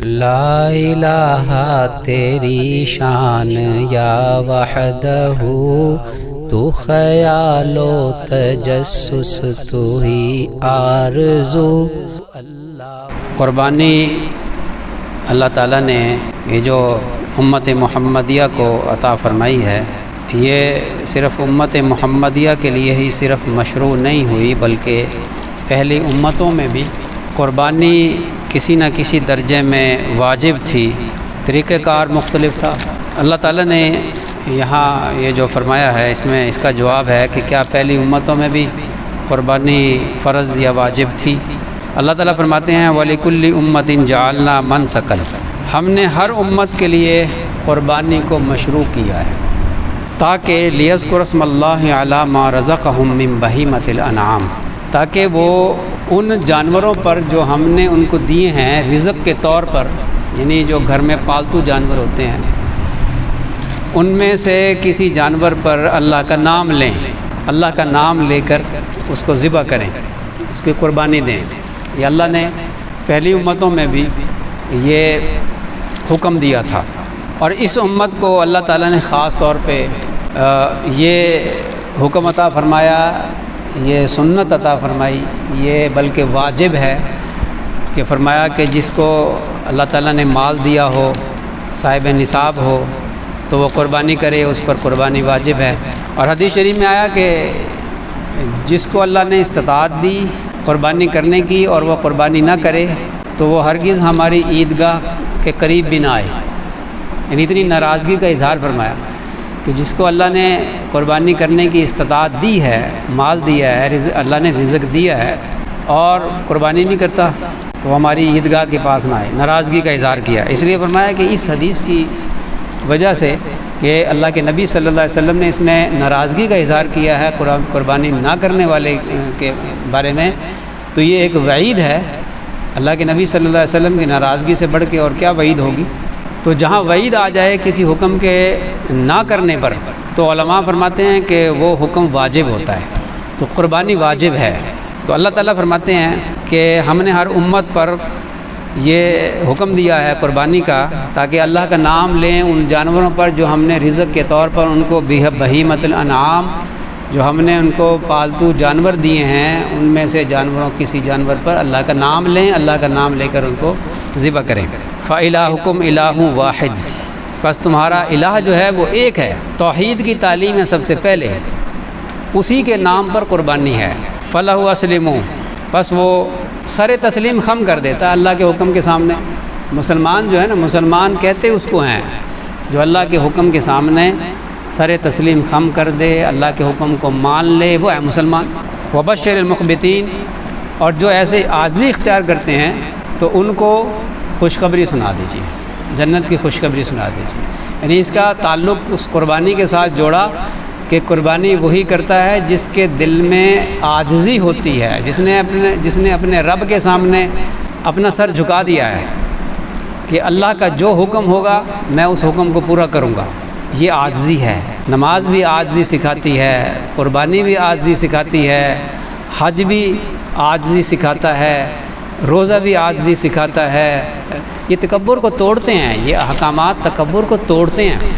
لا الہ تیری شان یا وحدہ، تو خیال و تجسس تو ہی آرزو۔ قربانی اللہ تعالیٰ نے یہ جو امت محمدیہ کو عطا فرمائی ہے، یہ صرف امت محمدیہ کے لیے ہی صرف مشروع نہیں ہوئی، بلکہ پہلی امتوں میں بھی قربانی کسی نہ کسی درجے میں واجب تھی، طریقہ کار مختلف تھا۔ اللہ تعالیٰ نے یہاں یہ جو فرمایا ہے، اس میں اس کا جواب ہے کہ کیا پہلی امتوں میں بھی قربانی فرض یا واجب تھی؟ اللہ تعالیٰ فرماتے ہیں وَلِكُلِّ أُمَّةٍ جَعَلْنَا مَنْسَكًا، ہم نے ہر امت کے لیے قربانی کو مشروع کیا ہے تاکہ لِيَذْكُرَ اسْمَ اللَّهِ عَلَى مَا رَزَقَهُم مِّن بَهِيمَةِ الْأَنْعَامِ، تاکہ وہ ان جانوروں پر جو ہم نے ان کو دیے ہیں رزق کے طور پر، یعنی جو گھر میں پالتو جانور ہوتے ہیں، ان میں سے کسی جانور پر اللہ کا نام لیں، اللہ کا نام لے کر اس کو ذبح کریں، اس کی قربانی دیں۔ یہ اللہ نے پہلی امتوں میں بھی یہ حکم دیا تھا، اور اس امت کو اللہ تعالیٰ نے خاص طور پہ یہ حکم عطا فرمایا، یہ سنت عطا فرمائی، یہ بلکہ واجب ہے کہ فرمایا کہ جس کو اللہ تعالیٰ نے مال دیا ہو، صاحب نصاب ہو، تو وہ قربانی کرے، اس پر قربانی واجب ہے۔ اور حدیث شریف میں آیا کہ جس کو اللہ نے استطاعت دی قربانی کرنے کی اور وہ قربانی نہ کرے تو وہ ہرگز ہماری عیدگاہ کے قریب بھی نہ آئے، یعنی اتنی ناراضگی کا اظہار فرمایا کہ جس کو اللہ نے قربانی کرنے کی استطاعت دی ہے، مال دیا ہے، اللہ نے رزق دیا ہے، اور قربانی نہیں کرتا تو وہ ہماری عیدگاہ کے پاس نہ آئے، ناراضگی کا اظہار کیا۔ اس لیے فرمایا کہ اس حدیث کی وجہ سے کہ اللہ کے نبی صلی اللہ علیہ وسلم نے اس میں ناراضگی کا اظہار کیا ہے قربانی نہ کرنے والے کے بارے میں، تو یہ ایک وعید ہے۔ اللہ کے نبی صلی اللہ علیہ وسلم کی ناراضگی سے بڑھ کے اور کیا وعید ہوگی؟ تو جہاں وعید آ جائے کسی حکم کے نہ کرنے پر، تو علماء فرماتے ہیں کہ وہ حکم واجب ہوتا ہے، تو قربانی واجب ہے۔ تو اللہ تعالیٰ فرماتے ہیں کہ ہم نے ہر امت پر یہ حکم دیا ہے قربانی کا، تاکہ اللہ کا نام لیں ان جانوروں پر جو ہم نے رزق کے طور پر ان کو بہیمۃ الانعام، جو ہم نے ان کو پالتو جانور دیے ہیں، ان میں سے جانوروں کسی جانور پر اللہ کا نام لیں، اللہ کا نام لے کر ان کو ذبح کریں۔ فَإِلَٰهُكُمْ إِلَٰهٌ وَاحِدٌ، بس تمہارا الہ جو ہے وہ ایک ہے، توحید کی تعلیم ہے سب سے پہلے، اسی کے نام پر قربانی ہے۔ فَلَهُ أَسْلِمُوا، بس وہ سر تسلیم خم کر دیتا ہے اللہ کے حکم کے سامنے۔ مسلمان جو ہے نا، مسلمان کہتے اس کو ہیں جو اللہ کے حکم کے سامنے سر تسلیم خم کر دے، اللہ کے حکم کو مان لے، وہ ہے مسلمان۔ وَبَشِّرِ الْمُخْبِتِينَ، اور جو ایسے عاجزی اختیار کرتے ہیں تو ان کو خوشخبری سنا دیجیے، جنت کی خوشخبری سنا دیجیے۔ یعنی اس کا تعلق اس قربانی کے ساتھ جوڑا کہ قربانی وہی کرتا ہے جس کے دل میں عاجزی ہوتی ہے، جس نے اپنے رب کے سامنے اپنا سر جھکا دیا ہے کہ اللہ کا جو حکم ہوگا میں اس حکم کو پورا کروں گا، یہ عاجزی ہے۔ نماز بھی عاجزی سکھاتی ہے، قربانی بھی عاجزی سکھاتی ہے، حج بھی عاجزی سکھاتا ہے، روزہ بھی عاجزی سکھاتا ہے۔ یہ تکبر کو توڑتے ہیں، یہ احکامات تکبر کو توڑتے ہیں۔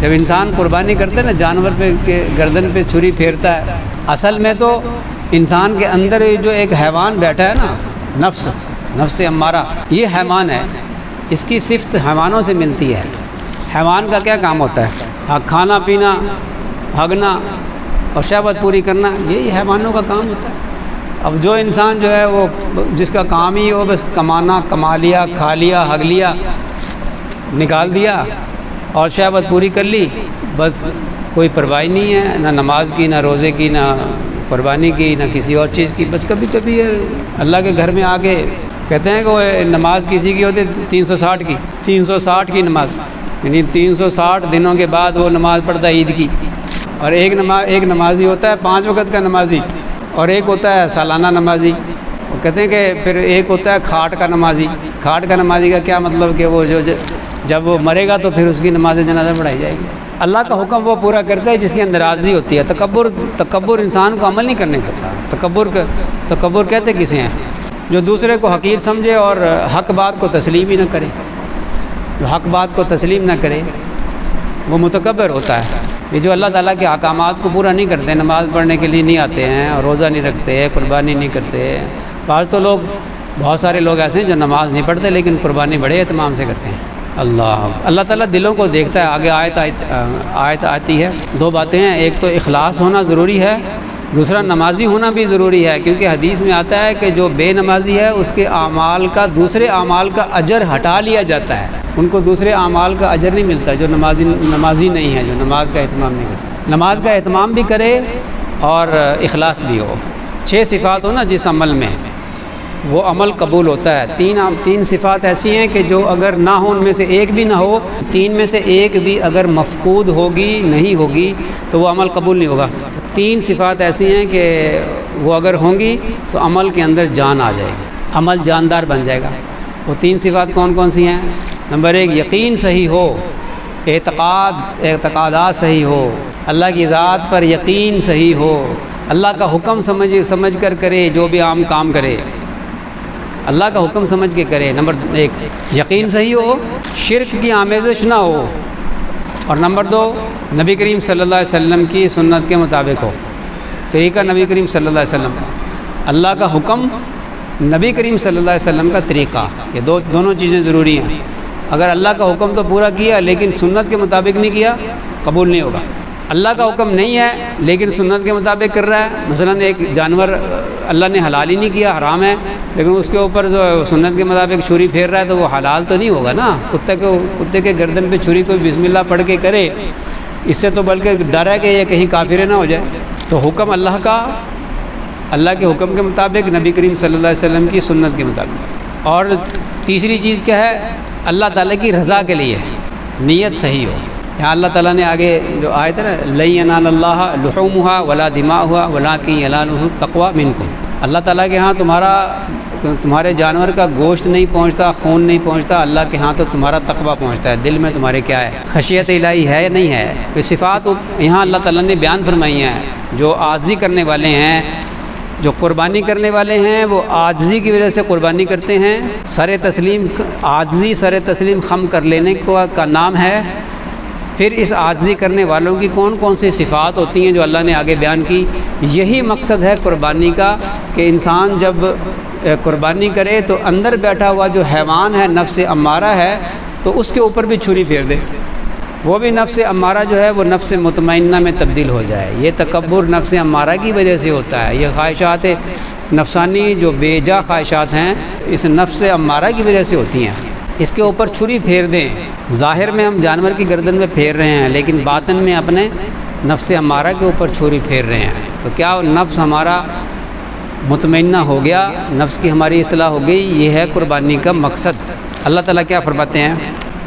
جب انسان قربانی کرتا ہے نا، جانور پہ گردن پہ چھری پھیرتا ہے، اصل میں تو انسان کے اندر جو ایک حیوان بیٹھا ہے نا، نفس امارہ، یہ حیوان ہے، اس کی صفت حیوانوں سے ملتی ہے۔ حیوان کا کیا کام ہوتا ہے؟ کھانا پینا، بھاگنا اور شہوت پوری کرنا، یہی حیوانوں کا کام ہوتا ہے۔ اب جو انسان جو ہے وہ جس کا کام ہی ہو بس کمانا، کما لیا، کھا لیا، ہگ لیا، نکال دیا اور شہوت پوری کر لی، بس کوئی پرواہ نہیں ہے، نہ نماز کی، نہ روزے کی، نہ قربانی کی، نہ کسی اور چیز کی۔ بس کبھی کبھی اللہ کے گھر میں آ کے کہتے ہیں کہ وہ نماز کسی کی ہوتی 360 کی نماز، یعنی 360 دنوں کے بعد وہ نماز پڑھتا ہے عید کی۔ اور ایک نمازی ہوتا ہے 5 وقت کا نمازی، اور ایک ہوتا ہے سالانہ نمازی۔ وہ کہتے ہیں کہ پھر ایک ہوتا ہے کھاٹ کا نمازی۔ کھاٹ کا نمازی کا کیا مطلب کہ وہ جب وہ مرے گا تو پھر اس کی نماز جنازہ پڑھائی جائے گی۔ اللہ کا حکم وہ پورا کرتا ہے جس کے اندر عاجزی ہوتی ہے۔ تکبر انسان کو عمل نہیں کرنے دیتا۔ تکبر کہتے کسے ہیں؟ جو دوسرے کو حقیر سمجھے اور حق بات کو تسلیم ہی نہ کرے، جو حق بات کو تسلیم نہ کرے وہ متکبر ہوتا ہے۔ یہ جو اللہ تعالیٰ کے احکامات کو پورا نہیں کرتے، نماز پڑھنے کے لیے نہیں آتے ہیں اور روزہ نہیں رکھتے، قربانی نہیں کرتے۔ بعض تو لوگ، بہت سارے لوگ ایسے ہیں جو نماز نہیں پڑھتے لیکن قربانی بڑے اہتمام سے کرتے ہیں۔ اللہ تعالیٰ دلوں کو دیکھتا ہے۔ آگے آیت آتی ہے، دو باتیں ہیں، ایک تو اخلاص ہونا ضروری ہے، دوسرا نمازی ہونا بھی ضروری ہے، کیونکہ حدیث میں آتا ہے کہ جو بے نمازی ہے اس کے اعمال کا دوسرے اعمال کا اجر ہٹا لیا جاتا ہے، ان کو دوسرے اعمال کا اجر نہیں ملتا جو نمازی نہیں ہے، جو نماز کا اہتمام نہیں کرتا۔ نماز کا اہتمام بھی کرے اور اخلاص بھی ہو۔ 6 صفات ہو نا جس عمل میں، وہ عمل قبول ہوتا ہے۔ تین صفات ایسی ہیں کہ جو اگر نہ ہو، ان میں سے ایک بھی نہ ہو، 3 میں سے ایک بھی اگر مفقود ہوگی، نہیں ہوگی، تو وہ عمل قبول نہیں ہوگا۔ 3 صفات ایسی ہیں کہ وہ اگر ہوں گی تو عمل کے اندر جان آ جائے گی، عمل جاندار بن جائے گا۔ وہ 3 صفات کون کون سی ہیں؟ نمبر 1، یقین صحیح ہو، اعتقادات صحیح ہو، اللہ کی ذات پر یقین صحیح ہو، اللہ کا حکم سمجھ کر کرے، جو بھی عام کام کرے اللہ کا حکم سمجھ کے کرے۔ نمبر 1 یقین صحیح ہو، شرک کی آمیزش نہ ہو، اور نمبر 2 نبی کریم صلی اللہ علیہ وسلم کی سنت کے مطابق ہو، طریقہ نبی کریم صلی اللہ علیہ وسلم، اللہ کا حکم، نبی کریم صلی اللہ علیہ وسلم کا طریقہ، یہ دونوں چیزیں ضروری ہیں۔ اگر اللہ کا حکم تو پورا کیا لیکن سنت کے مطابق نہیں کیا، قبول نہیں ہوگا۔ اللہ کا حکم نہیں ہے لیکن سنت کے مطابق کر رہا ہے، مثلا ایک جانور اللہ نے حلال ہی نہیں کیا، حرام ہے، لیکن اس کے اوپر جو سنت کے مطابق چھری پھیر رہا ہے تو وہ حلال تو نہیں ہوگا نا۔ کتے کے گردن پہ چھری کو بسم اللہ پڑھ کے کرے، اس سے تو بلکہ ڈر ہے کہ یہ کہیں کافر نہ ہو جائے۔ تو حکم اللہ کا، اللہ کے حکم کے مطابق، نبی کریم صلی اللہ علیہ وسلم کی سنت کے مطابق۔ اور تیسری چیز کیا ہے؟ اللہ تعالیٰ کی رضا کے لیے نیت صحیح ہو۔ یہاں اللہ تعالیٰ نے آگے جو آیت ہے نا، لَن يَنَالَ اللَّهَ لُحُومُهَا وَلَا دِمَاؤُهَا وَلَٰكِن يَنَالُهُ التَّقْوَىٰ مِنكُمْ۔ اللہ تعالیٰ کے ہاں تمہارے جانور کا گوشت نہیں پہنچتا، خون نہیں پہنچتا، اللہ کے ہاں تو تمہارا تقویٰ پہنچتا ہے، دل میں تمہارے کیا ہے، خشیت الہی ہے یا نہیں ہے۔ یہ صفات یہاں اللہ تعالیٰ نے بیان فرمائی ہیں۔ جو عاجزی کرنے والے ہیں، جو قربانی کرنے والے ہیں، وہ عاجزی کی وجہ سے قربانی کرتے ہیں۔ سر تسلیم، عاجزی سر تسلیم خم کر لینے کا نام ہے۔ پھر اس عاجزی کرنے والوں کی کون کون سی صفات ہوتی ہیں جو اللہ نے آگے بیان کی۔ یہی مقصد ہے قربانی کا کہ انسان جب قربانی کرے تو اندر بیٹھا ہوا جو حیوان ہے، نفس امارہ ہے، تو اس کے اوپر بھی چھری پھیر دے، وہ بھی نفس امارہ جو ہے وہ نفس مطمئنہ میں تبدیل ہو جائے۔ یہ تکبر نفس امارہ کی وجہ سے ہوتا ہے۔ یہ خواہشات نفسانی جو بے جا خواہشات ہیں، اس نفس امارہ کی وجہ سے ہوتی ہیں۔ اس کے اوپر چھری پھیر دیں۔ ظاہر میں ہم جانور کی گردن میں پھیر رہے ہیں لیکن باطن میں اپنے نفس امارہ کے اوپر چھری پھیر رہے ہیں، تو کیا نفس ہمارا مطمئنہ ہو گیا، نفس کی ہماری اصلاح ہو گئی۔ یہ ہے قربانی کا مقصد۔ اللہ تعالیٰ کیا فرماتے ہیں؟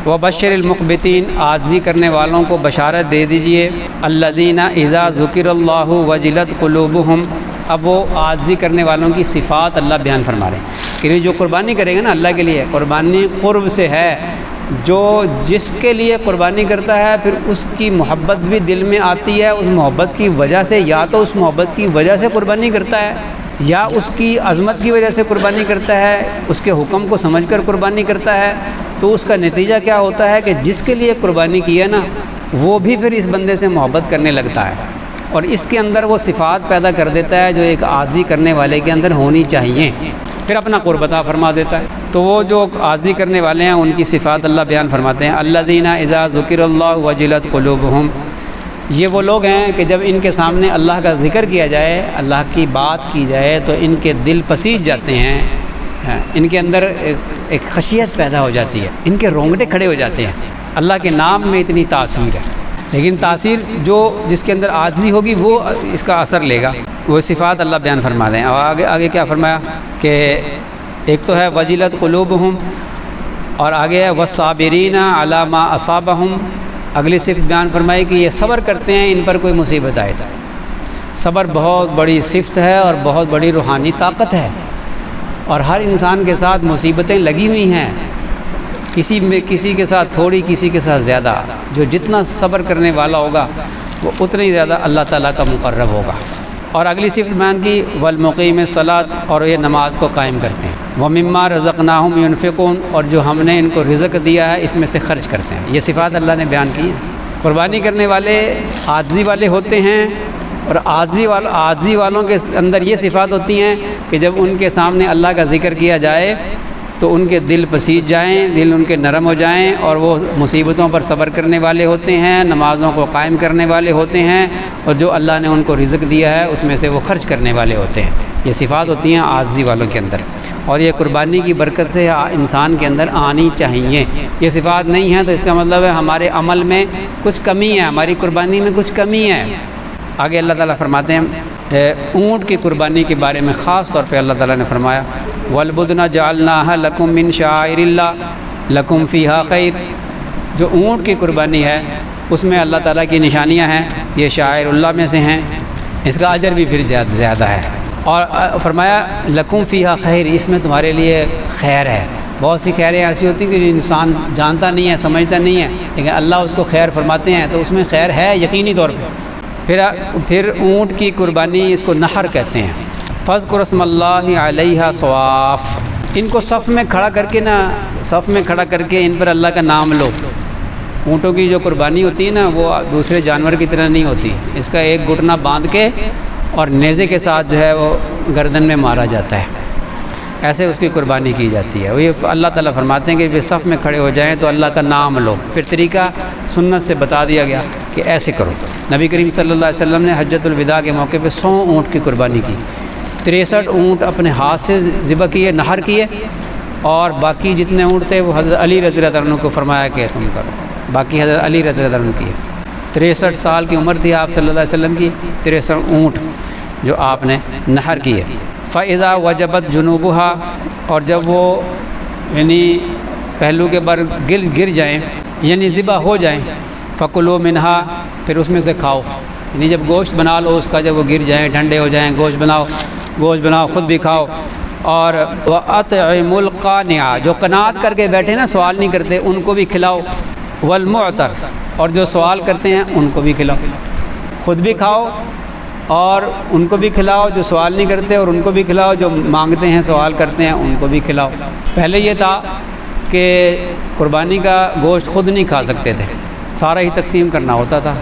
وَبَشِّرِ الْمُخْبِتِينَ، عاجزی کرنے والوں کو بشارت دے دیجئے۔ الَّذِينَ إِذَا ذُكِرَ اللَّهُ وَجِلَتْ قُلُوبُهُمْ۔ اب وہ عاجزی کرنے والوں کی صفات اللہ بیان فرما رہے ہیں کہ جو قربانی کرے گا نا اللہ کے لیے، قربانی قرب سے ہے، جو جس کے لیے قربانی کرتا ہے پھر اس کی محبت بھی دل میں آتی ہے، اس محبت کی وجہ سے، یا تو اس محبت کی وجہ سے قربانی کرتا ہے یا اس کی عظمت کی وجہ سے قربانی کرتا ہے، اس کے حکم کو سمجھ کر قربانی کرتا ہے، تو اس کا نتیجہ کیا ہوتا ہے کہ جس کے لیے قربانی کی ہے نا وہ بھی پھر اس بندے سے محبت کرنے لگتا ہے، اور اس کے اندر وہ صفات پیدا کر دیتا ہے جو ایک عاجزی کرنے والے کے اندر ہونی چاہیے، پھر اپنا قرب عطا فرما دیتا ہے۔ تو وہ جو عاجزی کرنے والے ہیں ان کی صفات اللہ بیان فرماتے ہیں۔ الذین اذا ذکر اللہ وجلت قلوبہم، یہ وہ لوگ ہیں کہ جب ان کے سامنے اللہ کا ذکر کیا جائے، اللہ کی بات کی جائے تو ان کے دل پسیج جاتے ہیں، ان کے اندر ایک خشیت پیدا ہو جاتی ہے، ان کے رونگٹے کھڑے ہو جاتے ہیں۔ اللہ کے نام میں اتنی تاثیر ہے، لیکن تاثیر جو جس کے اندر عاجزی ہوگی وہ اس کا اثر لے گا۔ وہ صفات اللہ بیان فرما دیں۔ اور آگے کیا فرمایا کہ ایک تو ہے وجلت قلوبہم، اور آگے ہے والصابرین علی ما اصابہم۔ اگلی صفت بیان فرمائی کہ یہ صبر کرتے ہیں ان پر کوئی مصیبت آئے تو۔ صبر بہت بڑی صفت ہے اور بہت بڑی روحانی طاقت ہے، اور ہر انسان کے ساتھ مصیبتیں لگی ہوئی ہیں، کسی کے ساتھ تھوڑی، کسی کے ساتھ زیادہ۔ جو جتنا صبر کرنے والا ہوگا وہ اتنا ہی زیادہ اللہ تعالیٰ کا مقرب ہوگا۔ اور اگلی صفت بیان کی والمقیم الصلاۃ، اور یہ نماز کو قائم کرتے ہیں، ومما رزقناہم ينفقون، اور جو ہم نے ان کو رزق دیا ہے اس میں سے خرچ کرتے ہیں۔ یہ صفات اللہ نے بیان کی ہیں۔ قربانی کرنے والے عاجزی والے ہوتے ہیں، اور عاجزی والوں کے اندر یہ صفات ہوتی ہیں کہ جب ان کے سامنے اللہ کا ذکر کیا جائے تو ان کے دل پسیج جائیں، دل ان کے نرم ہو جائیں، اور وہ مصیبتوں پر صبر کرنے والے ہوتے ہیں، نمازوں کو قائم کرنے والے ہوتے ہیں، اور جو اللہ نے ان کو رزق دیا ہے اس میں سے وہ خرچ کرنے والے ہوتے ہیں۔ یہ صفات ہوتی ہیں عاجزی والوں کے اندر، اور یہ قربانی کی برکت سے انسان کے اندر آنی چاہیے۔ یہ صفات نہیں ہیں تو اس کا مطلب ہے ہمارے عمل میں کچھ کمی ہے، ہماری قربانی میں کچھ کمی ہے۔ آگے اللہ تعالیٰ فرماتے ہیں اونٹ کی قربانی کے بارے میں خاص طور پہ اللہ تعالیٰ نے فرمایا وَالْبُدْنَ جَعَلْنَاهَا لَكُم مِّن شَعَائِرِ اللَّهِ لَكُم فِيهَا خَيْرٌ۔ جو اونٹ کی قربانی ہے اس میں اللہ تعالیٰ کی نشانیاں ہیں، یہ شعائر اللہ میں سے ہیں، اس کا اجر بھی پھر زیادہ ہے۔ اور فرمایا لَكُم فِيهَا خَيْرٌ، اس میں تمہارے لیے خیر ہے۔ بہت سی خیریں ایسی ہوتی ہیں کہ جو انسان جانتا نہیں ہے، سمجھتا نہیں ہے، لیکن اللہ اس کو خیر فرماتے ہیں تو اس میں خیر ہے یقینی طور پہ۔ پھر اونٹ کی قربانی اس کو نحر کہتے ہیں۔ فَاذْكُرُوا اسْمَ اللَّهِ عَلَيْهَا صَوَافَ، ان کو صف میں کھڑا کر کے ان پر اللہ کا نام لو۔ اونٹوں کی جو قربانی ہوتی ہے نا وہ دوسرے جانور کی طرح نہیں ہوتی، اس کا ایک گھٹنا باندھ کے اور نیزے کے ساتھ جو ہے وہ گردن میں مارا جاتا ہے، ایسے اس کی قربانی کی جاتی ہے۔ وہ یہ اللہ تعالیٰ فرماتے ہیں کہ وہ صف میں کھڑے ہو جائیں تو اللہ کا نام لو۔ پھر طریقہ سنت سے بتا دیا گیا کہ ایسے کرو۔ نبی کریم صلی اللہ علیہ وسلم نے حجۃ الوداع کے موقع پہ 100 اونٹ کی قربانی کی، 63 اونٹ اپنے ہاتھ سے ذبح کیے، نہر کیے، اور باقی جتنے اونٹ تھے وہ حضرت علی رضی اللہ عنہ کو فرمایا کہ تم کرو، باقی حضرت علی رضی اللہ عنہ کیے۔ 63 سال کی عمر تھی آپ صلی اللہ علیہ وسلم کی، 63 اونٹ جو آپ نے نہر کیے۔ فَإِذَا وَجَبَتْ جُنُوبُهَا، اور جب وہ یعنی پہلو کے بر گر جائیں یعنی ذبح ہو جائیں، فَكُلُوا مِنْهَا، پھر اس میں سے کھاؤ، یعنی جب گوشت بنا لو اس کا، جب وہ گر جائیں ٹھنڈے ہو جائیں، گوشت بناؤ خود بھی کھاؤ۔ اور وَأَطْعِمُوا الْقَانِعَ، جو قناعت کر کے بیٹھے نا سوال نہیں کرتے ان کو بھی کھلاؤ، وَالْمُعْتَرَ، اور جو سوال کرتے ہیں ان کو بھی کھلاؤ، خود بھی کھاؤ اور ان کو بھی کھلاؤ جو سوال نہیں کرتے، اور ان کو بھی کھلاؤ جو مانگتے ہیں سوال کرتے ہیں ان کو بھی کھلاؤ۔ پہلے یہ تھا کہ قربانی کا گوشت خود نہیں کھا سکتے تھے، سارا ہی تقسیم کرنا ہوتا تھا،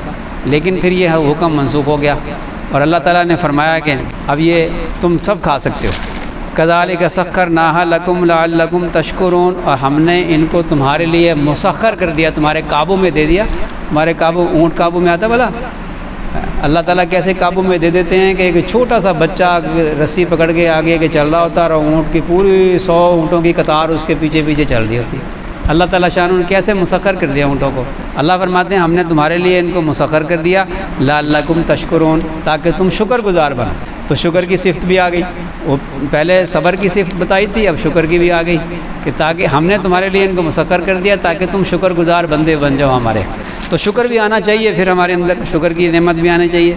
لیکن پھر یہ حکم منسوخ ہو گیا اور اللہ تعالیٰ نے فرمایا کہ اب یہ تم سب کھا سکتے ہو۔ كَذَلِكَ سَخَّرْنَاهَا لَكُمْ لَعَلَّكُمْ تَشْكُرُونَ، اور ہم نے ان کو تمہارے لیے مسخر کر دیا، تمہارے قابو میں دے دیا۔ تمہارے قابو، اونٹ قابو میں آتا بھلا؟ اللہ تعالیٰ کیسے قابو میں دے دیتے ہیں کہ ایک چھوٹا سا بچہ رسی پکڑ کے آگے کے چل رہا ہوتا ہے اور اونٹ کی پوری 100 اونٹوں کی قطار اس کے پیچھے چل رہی ہوتی ہے۔ اللہ تعالیٰ شان نے کیسے مسخر کر دیا اونٹوں کو۔ اللہ فرماتے ہیں ہم نے تمہارے لیے ان کو مسخر کر دیا لعلکم تشکرون، تاکہ تم شکر گزار بنو۔ تو شکر کی صفت بھی آ گئی، وہ پہلے صبر کی صفت بتائی تھی، اب شکر کی بھی آ گئی کہ تاکہ ہم نے تمہارے لیے ان کو مسخر کر دیا تاکہ تم شکر گزار بندے بن جاؤ ہمارے۔ تو شکر بھی آنا چاہیے، پھر ہمارے اندر شکر کی نعمت بھی آنی چاہیے۔